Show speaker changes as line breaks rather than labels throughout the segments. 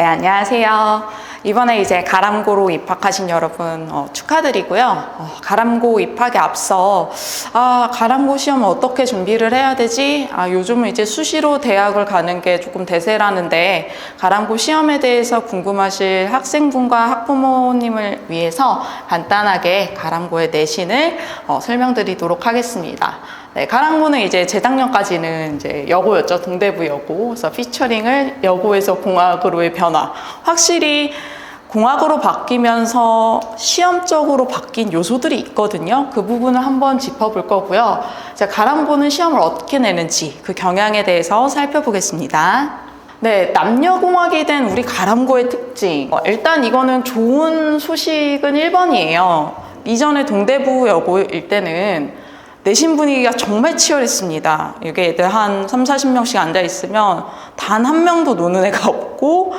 네, 안녕하세요. 이번에 이제 가람고로 입학하신 여러분 축하드리고요. 가람고 입학에 앞서 가람고 시험 어떻게 준비를 해야 되지? 요즘은 이제 수시로 대학을 가는 게 조금 대세라는데 가람고 시험에 대해서 궁금하실 학생분과 학부모님을 위해서 간단하게 가람고의 내신을 설명드리도록 하겠습니다. 네, 가람고는 이제 재작년까지는 이제 여고였죠. 동대부 여고. 그래서 피처링을 여고에서 공학으로의 변화. 확실히 공학으로 바뀌면서 시험적으로 바뀐 요소들이 있거든요. 그 부분을 한번 짚어볼 거고요. 이제 가람고는 시험을 어떻게 내는지 그 경향에 대해서 살펴보겠습니다. 네, 남녀공학이 된 우리 가람고의 특징. 일단 이거는 좋은 소식은 1번이에요. 이전에 동대부 여고일 때는 내신 분위기가 정말 치열했습니다. 이게 애들 한 30-40명씩 앉아있으면 단 한 명도 노는 애가 없고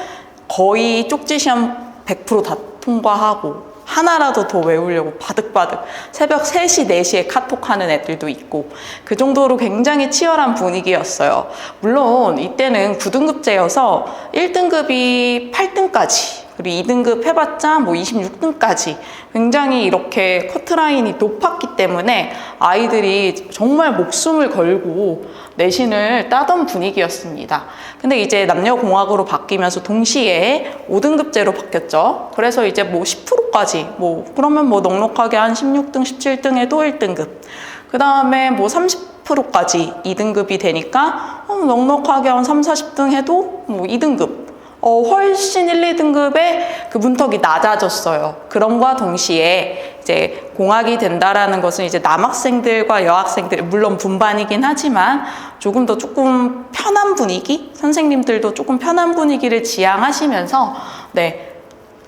거의 쪽지 시험 100% 다 통과하고 하나라도 더 외우려고 바득바득 새벽 3시, 4시에 카톡하는 애들도 있고 그 정도로 굉장히 치열한 분위기였어요. 물론 이때는 9등급제여서 1등급이 8등까지 그리고 2등급 해봤자 뭐 26등까지 굉장히 이렇게 커트라인이 높았기 때문에 아이들이 정말 목숨을 걸고 내신을 따던 분위기였습니다. 근데 이제 남녀공학으로 바뀌면서 동시에 5등급제로 바뀌었죠. 그래서 이제 뭐 10%까지 그러면 뭐 넉넉하게 한 16등, 17등 해도 1등급. 그 다음에 뭐 30%까지 2등급이 되니까 넉넉하게 한 30-40등 해도 뭐 2등급. 훨씬 1, 2등급의 그 문턱이 낮아졌어요. 그럼과 동시에 이제 공학이 된다라는 것은 이제 남학생들과 여학생들, 물론 분반이긴 하지만 조금 편한 분위기? 선생님들도 조금 편한 분위기를 지향하시면서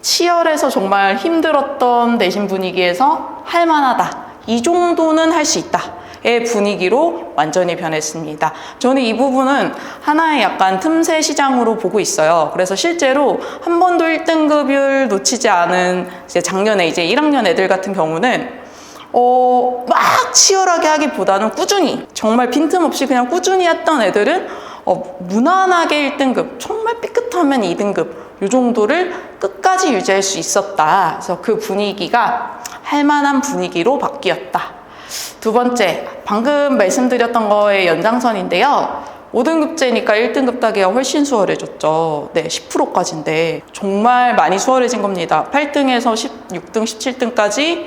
치열해서 정말 힘들었던 내신 분위기에서 할만하다. 이 정도는 할 수 있다. 의 분위기로 완전히 변했습니다. 저는 이 부분은 하나의 약간 틈새 시장으로 보고 있어요. 그래서 실제로 한 번도 1등급을 놓치지 않은 이제 작년에 이제 1학년 애들 같은 경우는 막 치열하게 하기보다는 꾸준히 정말 빈틈없이 그냥 꾸준히 했던 애들은 무난하게 1등급, 정말 삐끗하면 2등급 이 정도를 끝까지 유지할 수 있었다. 그래서 그 분위기가 할만한 분위기로 바뀌었다. 두 번째, 방금 말씀드렸던 거의 연장선인데요. 5등급제니까 1등급 따기가 훨씬 수월해졌죠. 10%까지인데 정말 많이 수월해진 겁니다. 8등에서 16등, 17등까지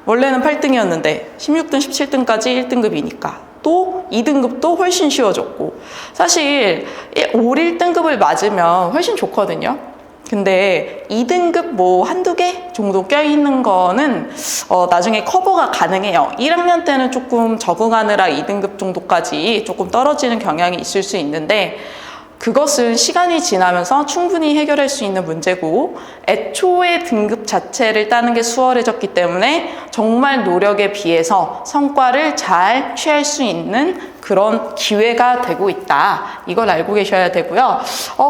원래는 8등이었는데 16등, 17등까지 1등급이니까 또 2등급도 훨씬 쉬워졌고 사실 올 1등급을 맞으면 훨씬 좋거든요. 근데 2등급 한두 개 정도 껴있는 거는 나중에 커버가 가능해요. 1학년 때는 조금 적응하느라 2등급 정도까지 조금 떨어지는 경향이 있을 수 있는데 그것은 시간이 지나면서 충분히 해결할 수 있는 문제고 애초에 등급 자체를 따는 게 수월해졌기 때문에 정말 노력에 비해서 성과를 잘 취할 수 있는 그런 기회가 되고 있다. 이걸 알고 계셔야 되고요.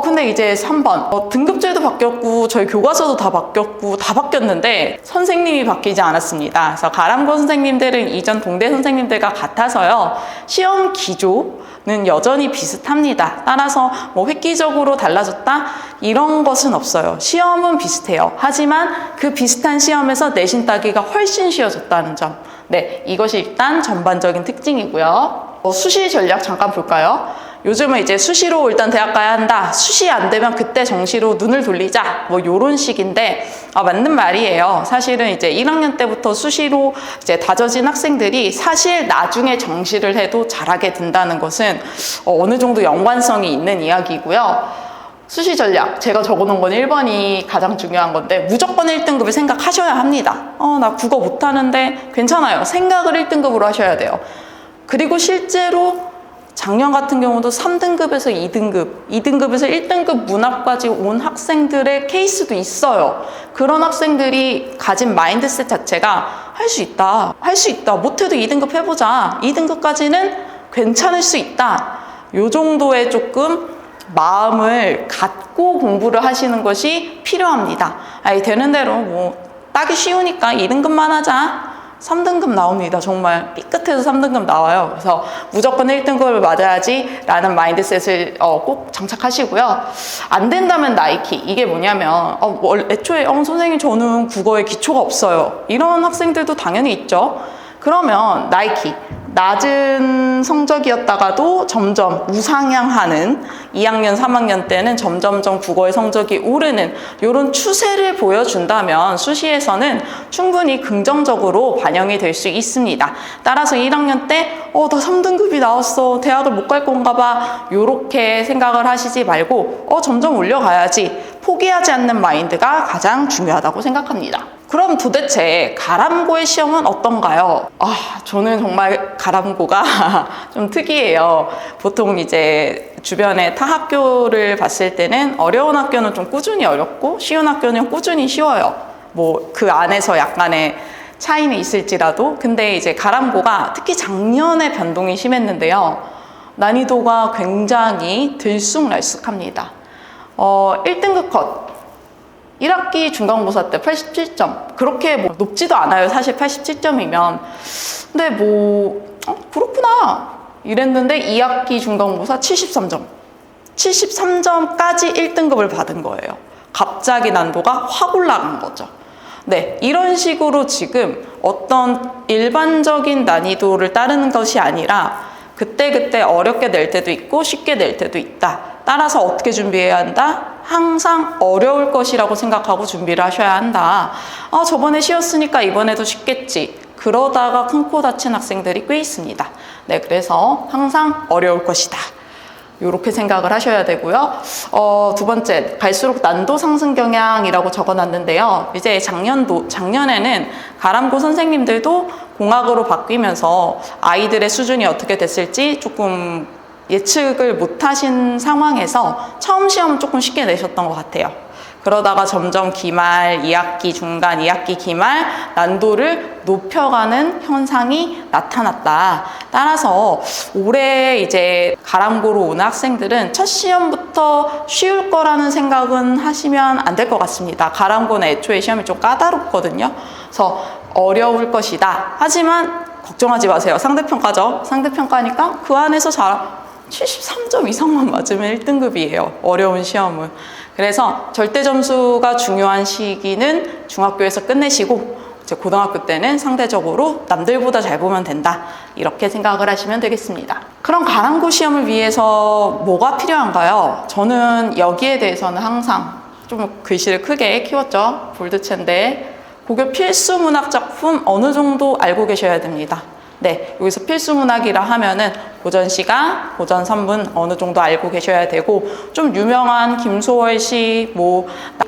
근데 이제 3번. 등급제도 바뀌었고 저희 교과서도 다 바뀌었고 다 바뀌었는데 선생님이 바뀌지 않았습니다. 그래서 가람고 선생님들은 이전 동대 선생님들과 같아서요. 시험 기조는 여전히 비슷합니다. 따라서 획기적으로 달라졌다? 이런 것은 없어요. 시험은 비슷해요. 하지만 그 비슷한 시험에서 내신 따기가 훨씬 쉬워졌다는 점. 이것이 일단 전반적인 특징이고요. 수시 전략 잠깐 볼까요? 요즘은 이제 수시로 일단 대학 가야 한다. 수시 안 되면 그때 정시로 눈을 돌리자. 요런 식인데, 맞는 말이에요. 사실은 이제 1학년 때부터 수시로 이제 다져진 학생들이 사실 나중에 정시를 해도 잘하게 된다는 것은 어느 정도 연관성이 있는 이야기고요. 수시 전략, 제가 적어놓은 건 1번이 가장 중요한 건데 무조건 1등급을 생각하셔야 합니다. 나 국어 못하는데 괜찮아요. 생각을 1등급으로 하셔야 돼요. 그리고 실제로 작년 같은 경우도 3등급에서 2등급, 2등급에서 1등급 문학까지 온 학생들의 케이스도 있어요. 그런 학생들이 가진 마인드셋 자체가 할 수 있다. 할 수 있다. 못해도 2등급 해보자. 2등급까지는 괜찮을 수 있다. 요 정도의 조금 마음을 갖고 공부를 하시는 것이 필요합니다. 되는 대로 따기 쉬우니까 2등급만 하자. 3등급 나옵니다. 정말 삐끗해서 3등급 나와요. 그래서 무조건 1등급을 맞아야지 라는 마인드셋을 꼭 장착하시고요. 안 된다면 나이키. 이게 뭐냐면 애초에 선생님 저는 국어에 기초가 없어요. 이런 학생들도 당연히 있죠. 그러면 나이키. 낮은 성적이었다가도 점점 우상향하는 2학년, 3학년 때는 점점점 국어의 성적이 오르는 이런 추세를 보여준다면 수시에서는 충분히 긍정적으로 반영이 될 수 있습니다. 따라서 1학년 때 나 3등급이 나왔어. 대학을 못 갈 건가 봐. 이렇게 생각을 하시지 말고 점점 올려가야지. 포기하지 않는 마인드가 가장 중요하다고 생각합니다. 그럼 도대체 가람고의 시험은 어떤가요? 저는 정말 가람고가 좀 특이해요. 보통 이제 주변에 타 학교를 봤을 때는 어려운 학교는 좀 꾸준히 어렵고 쉬운 학교는 꾸준히 쉬워요. 뭐 그 안에서 약간의 차이는 있을지라도. 근데 이제 가람고가 특히 작년에 변동이 심했는데요. 난이도가 굉장히 들쑥날쑥합니다. 1등급 컷. 1학기 중간고사 때 87점. 그렇게 높지도 않아요. 사실 87점이면. 근데 그렇구나. 이랬는데 2학기 중간고사 73점. 73점까지 1등급을 받은 거예요. 갑자기 난도가 확 올라간 거죠. 네, 이런 식으로 지금 어떤 일반적인 난이도를 따르는 것이 아니라 그때그때 어렵게 낼 때도 있고 쉽게 낼 때도 있다. 따라서 어떻게 준비해야 한다? 항상 어려울 것이라고 생각하고 준비를 하셔야 한다. 저번에 쉬웠으니까 이번에도 쉽겠지. 그러다가 큰 코 다친 학생들이 꽤 있습니다. 네, 그래서 항상 어려울 것이다. 이렇게 생각을 하셔야 되고요. 두 번째, 갈수록 난도 상승 경향이라고 적어놨는데요. 이제 작년에는 가람고 선생님들도 공학으로 바뀌면서 아이들의 수준이 어떻게 됐을지 조금 예측을 못하신 상황에서 처음 시험은 조금 쉽게 내셨던 것 같아요. 그러다가 점점 기말, 2학기 중간, 2학기 기말 난도를 높여가는 현상이 나타났다. 따라서 올해 이제 가람고로 오는 학생들은 첫 시험부터 쉬울 거라는 생각은 하시면 안 될 것 같습니다. 가람고는 애초에 시험이 좀 까다롭거든요. 그래서 어려울 것이다. 하지만 걱정하지 마세요. 상대평가죠. 상대평가니까 그 안에서 73점 이상만 맞으면 1등급이에요. 어려운 시험은. 그래서 절대 점수가 중요한 시기는 중학교에서 끝내시고 이제 고등학교 때는 상대적으로 남들보다 잘 보면 된다. 이렇게 생각을 하시면 되겠습니다. 그럼 가람고 시험을 위해서 뭐가 필요한가요? 저는 여기에 대해서는 항상 좀 글씨를 크게 키웠죠. 볼드체인데 고교 필수 문학 작품 어느 정도 알고 계셔야 됩니다. 네, 여기서 필수 문학이라 하면은 고전시가, 고전 선문 어느 정도 알고 계셔야 되고 좀 유명한 김소월 시,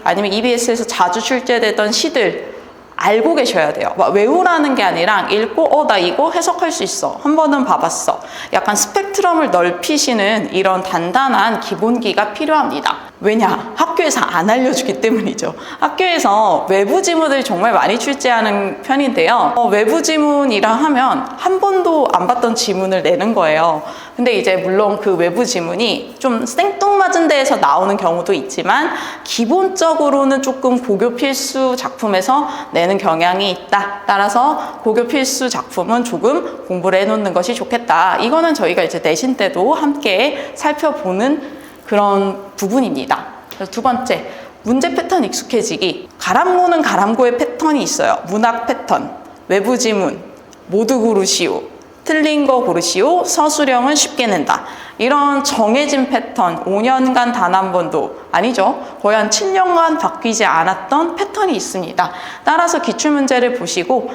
아니면 EBS에서 자주 출제되던 시들 알고 계셔야 돼요. 외우라는 게 아니라 읽고 나 이거 해석할 수 있어. 한 번은 봐봤어. 약간 스펙트럼을 넓히시는 이런 단단한 기본기가 필요합니다. 왜냐? 학교에서 안 알려주기 때문이죠. 학교에서 외부 지문을 정말 많이 출제하는 편인데요. 외부 지문이라 하면 한 번도 안 봤던 지문을 내는 거예요. 근데 이제 물론 그 외부 지문이 좀 생뚱맞은 데에서 나오는 경우도 있지만 기본적으로는 조금 고교 필수 작품에서 내는 경향이 있다. 따라서 고교 필수 작품은 조금 공부를 해놓는 것이 좋겠다. 이거는 저희가 이제 내신 때도 함께 살펴보는 그런 부분입니다. 두 번째, 문제 패턴 익숙해지기. 가람고는 가람고의 패턴이 있어요. 문학 패턴, 외부 지문, 모두 고르시오, 틀린 거 고르시오, 서술형은 쉽게 낸다. 이런 정해진 패턴, 5년간 단 한 번도, 아니죠. 거의 한 7년간 바뀌지 않았던 패턴이 있습니다. 따라서 기출문제를 보시고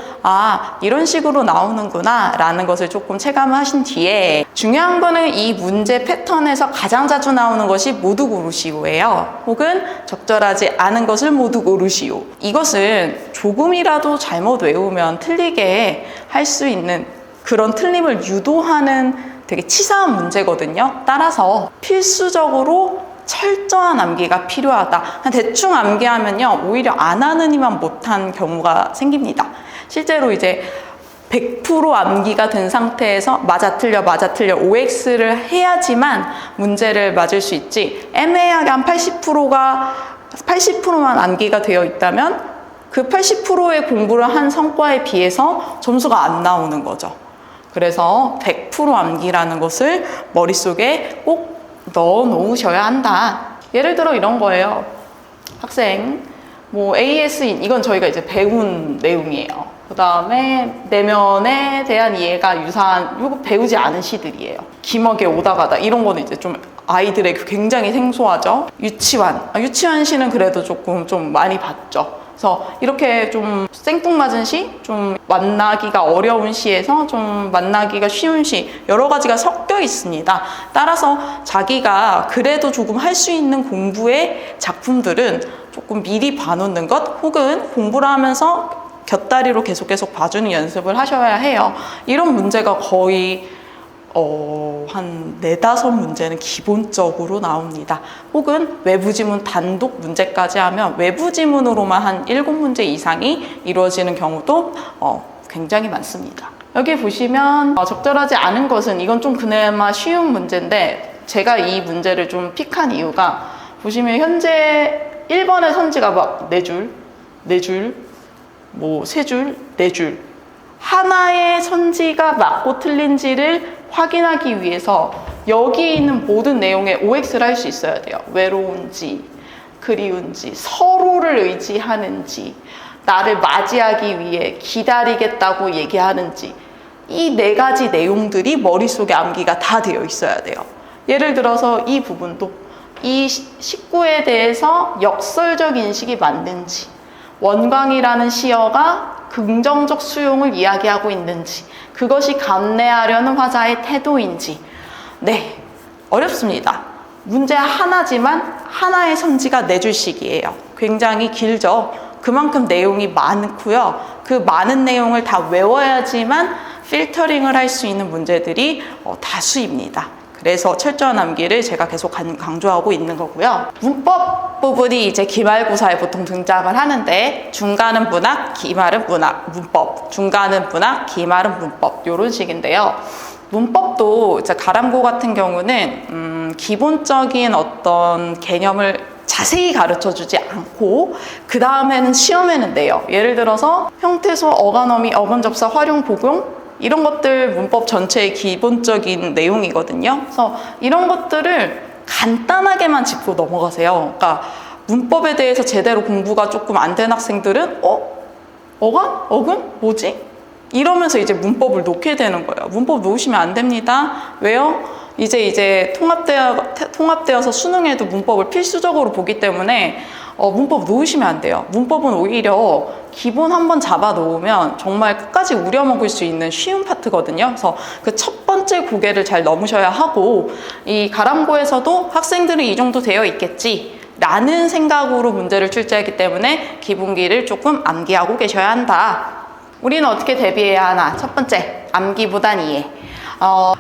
이런 식으로 나오는구나 라는 것을 조금 체감하신 뒤에 중요한 거는 이 문제 패턴에서 가장 자주 나오는 것이 모두 고르시오예요. 혹은 적절하지 않은 것을 모두 고르시오. 이것은 조금이라도 잘못 외우면 틀리게 할 수 있는 그런 틀림을 유도하는 되게 치사한 문제거든요. 따라서 필수적으로 철저한 암기가 필요하다. 대충 암기하면요, 오히려 안 하느니만 못한 경우가 생깁니다. 실제로 이제 100% 암기가 된 상태에서 맞아 틀려 OX를 해야지만 문제를 맞을 수 있지, 애매하게 한 80%만 암기가 되어 있다면 그 80%의 공부를 한 성과에 비해서 점수가 안 나오는 거죠. 그래서 100% 암기라는 것을 머릿속에 꼭 넣어 놓으셔야 한다. 예를 들어 이런 거예요. 학생, 뭐 AS인, 이건 저희가 이제 배운 내용이에요. 그 다음에 내면에 대한 이해가 유사한, 이거 배우지 않은 시들이에요. 기먹에 오다 가다, 이런 거는 이제 좀 아이들에게 굉장히 생소하죠. 유치원 시는 그래도 조금 좀 많이 봤죠. 그래서 이렇게 좀 생뚱맞은 시, 좀 만나기가 어려운 시에서 좀 만나기가 쉬운 시, 여러 가지가 섞여 있습니다. 따라서 자기가 그래도 조금 할 수 있는 공부의 작품들은 조금 미리 봐놓는 것, 혹은 공부를 하면서 곁다리로 계속 봐주는 연습을 하셔야 해요. 이런 문제가 거의 한 4-5문제는 기본적으로 나옵니다. 혹은 외부 지문 단독 문제까지 하면 외부 지문으로만 한 7문제 이상이 이루어지는 경우도 굉장히 많습니다. 여기 보시면 적절하지 않은 것은, 이건 좀 그나마 쉬운 문제인데 제가 이 문제를 좀 픽한 이유가, 보시면 현재 1번의 선지가 막 4줄, 4줄, 뭐 3줄, 4줄, 하나의 선지가 맞고 틀린지를 확인하기 위해서 여기 있는 모든 내용에 OX를 할 수 있어야 돼요. 외로운지, 그리운지, 서로를 의지하는지, 나를 맞이하기 위해 기다리겠다고 얘기하는지, 이 4가지 내용들이 머릿속에 암기가 다 되어 있어야 돼요. 예를 들어서 이 부분도 이 식구에 대해서 역설적 인식이 맞는지, 원광이라는 시어가 긍정적 수용을 이야기하고 있는지, 그것이 감내하려는 화자의 태도인지. 네, 어렵습니다. 문제 하나지만 하나의 선지가 4줄씩이에요. 굉장히 길죠. 그만큼 내용이 많고요. 그 많은 내용을 다 외워야지만 필터링을 할 수 있는 문제들이 다수입니다. 그래서 철저한 암기를 제가 계속 강조하고 있는 거고요. 문법 부분이 이제 기말고사에 보통 등장을 하는데, 중간은 문학, 기말은 문법, 중간은 문학, 기말은 문법, 이런 식인데요. 문법도 이제 가람고 같은 경우는 기본적인 어떤 개념을 자세히 가르쳐주지 않고 그 다음에는 시험에는 내요. 예를 들어서 형태소, 어간어미, 어근접사, 활용, 복용, 이런 것들 문법 전체의 기본적인 내용이거든요. 그래서 이런 것들을 간단하게만 짚고 넘어가세요. 그러니까 문법에 대해서 제대로 공부가 조금 안 된 학생들은 어간? 어근? 뭐지? 이러면서 이제 문법을 놓게 되는 거예요. 문법 놓으시면 안 됩니다. 왜요? 이제 통합되어서 수능에도 문법을 필수적으로 보기 때문에 문법 놓으시면 안 돼요. 문법은 오히려 기본 한번 잡아 놓으면 정말 끝까지 우려먹을 수 있는 쉬운 파트거든요. 그래서 그 첫 번째 고개를 잘 넘으셔야 하고, 이 가람고에서도 학생들은 이 정도 되어 있겠지 라는 생각으로 문제를 출제하기 때문에 기본기를 조금 암기하고 계셔야 한다. 우리는 어떻게 대비해야 하나? 첫 번째, 암기보단 이해.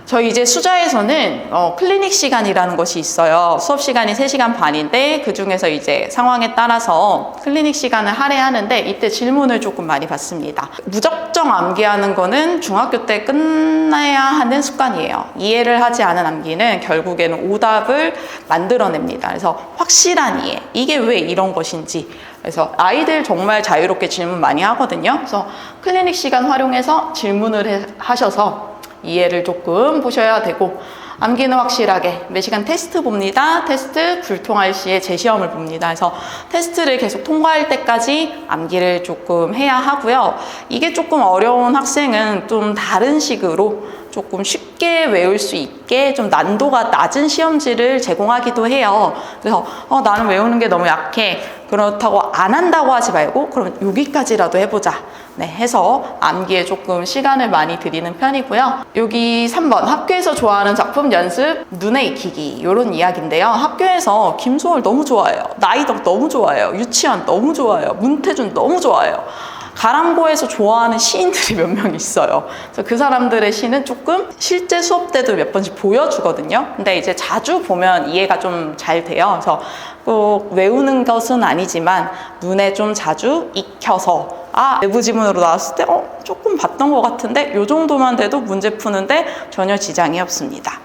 저희 이제 수자에서는 클리닉 시간이라는 것이 있어요. 수업 시간이 3시간 반인데 그 중에서 이제 상황에 따라서 클리닉 시간을 할애하는데, 이때 질문을 조금 많이 받습니다. 무작정 암기하는 거는 중학교 때 끝나야 하는 습관이에요. 이해를 하지 않은 암기는 결국에는 오답을 만들어냅니다. 그래서 확실한 이해, 이게 왜 이런 것인지. 그래서 아이들 정말 자유롭게 질문 많이 하거든요. 그래서 클리닉 시간 활용해서 질문을 하셔서 이해를 조금 보셔야 되고, 암기는 확실하게 매시간 테스트 봅니다. 테스트 불통할 시에 재시험을 봅니다. 그래서 테스트를 계속 통과할 때까지 암기를 조금 해야 하고요. 이게 조금 어려운 학생은 좀 다른 식으로 조금 쉽게 외울 수 있게 좀 난도가 낮은 시험지를 제공하기도 해요. 그래서 나는 외우는 게 너무 약해, 그렇다고 안 한다고 하지 말고 그러면 여기까지라도 해보자, 네, 해서 암기에 조금 시간을 많이 들이는 편이고요. 여기 3번, 학교에서 좋아하는 작품 연습 눈에 익히기, 이런 이야기인데요. 학교에서 김소월 너무 좋아해요, 나이덕 너무 좋아해요, 유치원 너무 좋아해요, 문태준 너무 좋아해요. 가람고에서 좋아하는 시인들이 몇 명 있어요. 그래서 그 사람들의 시는 조금 실제 수업 때도 몇 번씩 보여주거든요. 근데 이제 자주 보면 이해가 좀 잘 돼요. 그래서 꼭 외우는 것은 아니지만 눈에 좀 자주 익혀서, 내부 지문으로 나왔을 때 조금 봤던 것 같은데 이 정도만 돼도 문제 푸는데 전혀 지장이 없습니다.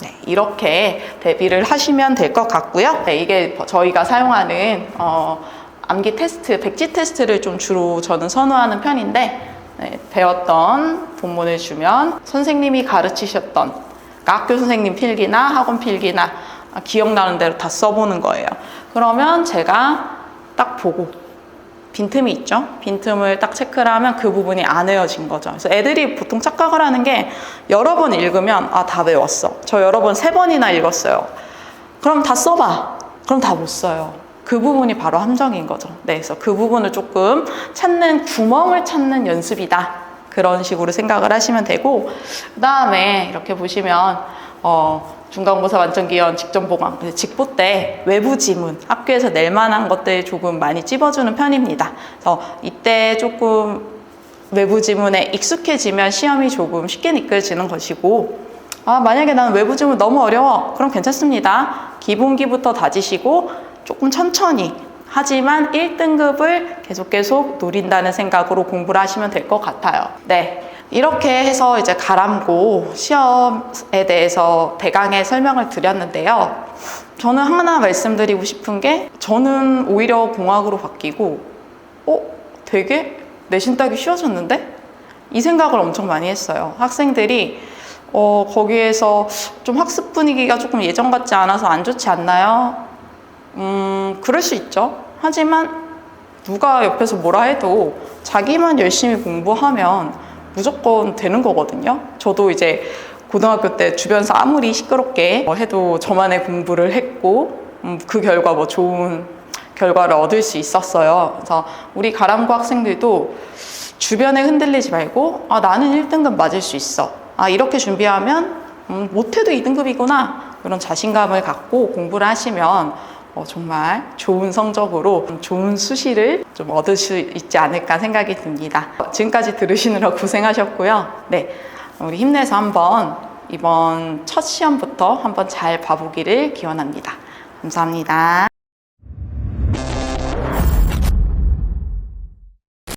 네, 이렇게 대비를 하시면 될 것 같고요. 네, 이게 저희가 사용하는 암기 테스트, 백지 테스트를 좀 주로 저는 선호하는 편인데 네, 배웠던 본문을 주면 선생님이 가르치셨던 학교 선생님 필기나 학원 필기나 기억나는 대로 다 써보는 거예요. 그러면 제가 딱 보고 빈틈이 있죠? 빈틈을 딱 체크를 하면 그 부분이 안 외워진 거죠. 그래서 애들이 보통 착각을 하는 게 여러 번 읽으면 아, 다 외웠어. 저 여러 번 3번이나 읽었어요. 그럼 다 써봐. 그럼 다 못 써요. 그 부분이 바로 함정인 거죠. 네, 그래서 그 부분을 조금 찾는, 구멍을 찾는 연습이다. 그런 식으로 생각을 하시면 되고, 그 다음에 이렇게 보시면 중간고사 완전기원 직전보강, 직보 때 외부 지문, 학교에서 낼 만한 것들 조금 많이 찝어주는 편입니다. 그래서 이때 조금 외부 지문에 익숙해지면 시험이 조금 쉽게 이끌어지는 것이고, 만약에 나는 외부 지문 너무 어려워. 그럼 괜찮습니다. 기본기부터 다지시고 조금 천천히, 하지만 1등급을 계속 노린다는 생각으로 공부를 하시면 될 것 같아요. 네. 이렇게 해서 이제 가람고 시험에 대해서 대강의 설명을 드렸는데요. 저는 하나 말씀드리고 싶은 게, 저는 오히려 공학으로 바뀌고 되게 내신 따기 쉬워졌는데? 이 생각을 엄청 많이 했어요. 학생들이 거기에서 좀 학습 분위기가 조금 예전 같지 않아서 안 좋지 않나요? 그럴 수 있죠. 하지만 누가 옆에서 뭐라 해도 자기만 열심히 공부하면 무조건 되는 거거든요. 저도 이제 고등학교 때 주변에서 아무리 시끄럽게 해도 저만의 공부를 했고 그 결과 뭐 좋은 결과를 얻을 수 있었어요. 그래서 우리 가람고 학생들도 주변에 흔들리지 말고 나는 1등급 맞을 수 있어. 이렇게 준비하면 못해도 2등급이구나. 이런 자신감을 갖고 공부를 하시면 정말 좋은 성적으로 좋은 수시를 좀 얻을 수 있지 않을까 생각이 듭니다. 지금까지 들으시느라 고생하셨고요. 네, 우리 힘내서 한번 이번 첫 시험부터 한번 잘 봐보기를 기원합니다. 감사합니다.